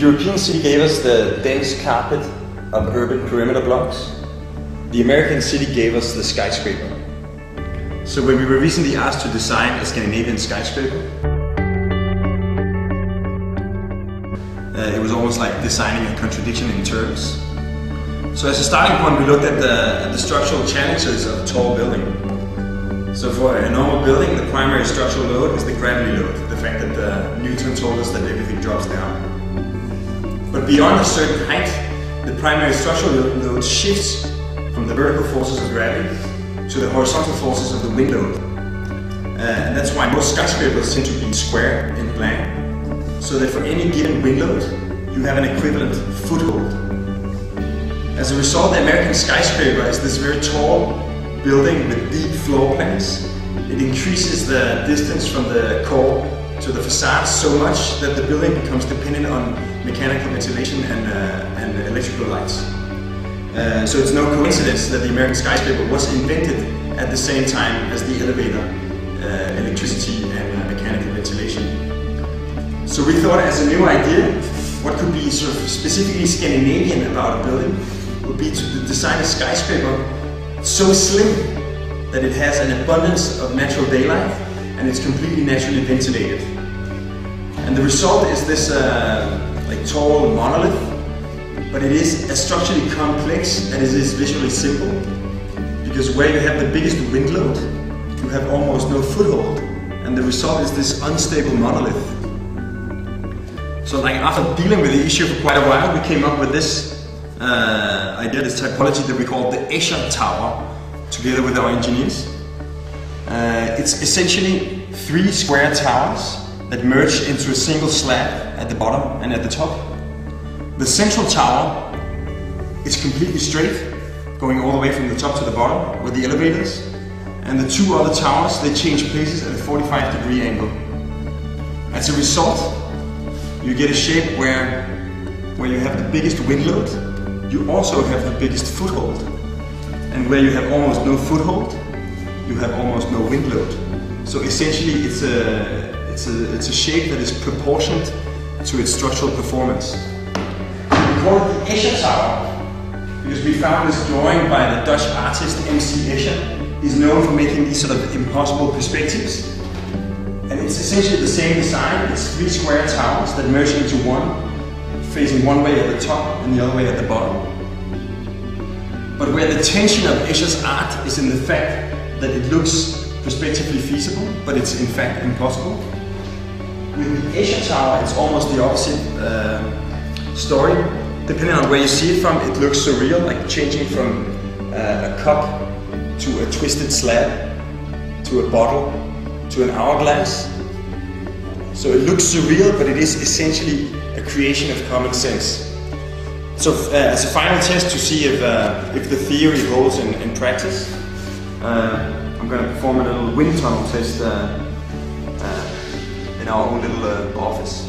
European city gave us the dense carpet of urban perimeter blocks. The American city gave us the skyscraper. So when we were recently asked to design a Scandinavian skyscraper, it was almost like designing a contradiction in terms. So as a starting point, we looked at the structural challenges of a tall building. So for a normal building, the primary structural load is the gravity load, the fact that Newton told us that everything drops down. But beyond a certain height, the primary structural load shifts from the vertical forces of gravity to the horizontal forces of the wind load. And that's why most skyscrapers tend to be square in plan, so that for any given wind load, you have an equivalent foothold. As a result, the American skyscraper is this very tall building with deep floor plans. It increases the distance from the core to the facade so much that the building becomes dependent on mechanical ventilation and electrical lights. So it's no coincidence that the American skyscraper was invented at the same time as the elevator, electricity and mechanical ventilation. So we thought, as a new idea, what could be sort of specifically Scandinavian about a building would be to design a skyscraper so slim that it has an abundance of natural daylight and it's completely naturally ventilated. And the result is this like tall monolith, but it is as structurally complex and it is visually simple, because where you have the biggest wind load, you have almost no foothold, and the result is this unstable monolith. So like after dealing with the issue for quite a while, we came up with this idea, this typology that we call the Escher Tower, together with our engineers. It's essentially 3 square towers that merge into a single slab at the bottom and at the top. The central tower is completely straight, going all the way from the top to the bottom with the elevators. And the 2 other towers, they change places at a 45-degree angle. As a result, you get a shape where you have the biggest wind load, you also have the biggest foothold. And where you have almost no foothold, you have almost no wind load. So essentially it's a shape that is proportionate to its structural performance. We call it the Escher Tower because we found this drawing by the Dutch artist M.C. Escher. He's known for making these sort of impossible perspectives. And it's essentially the same design. It's 3 square towers that merge into one, facing one way at the top and the other way at the bottom. But where the tension of Escher's art is in the fact that it looks prospectively feasible, but it's in fact impossible. With the Escher Tower, it's almost the opposite story. Depending on where you see it from, it looks surreal, like changing from a cup to a twisted slab, to a bottle, to an hourglass. So it looks surreal, but it is essentially a creation of common sense. So as a final test to see if the theory holds in practice, I'm going to perform a little wind tunnel test in our own little office.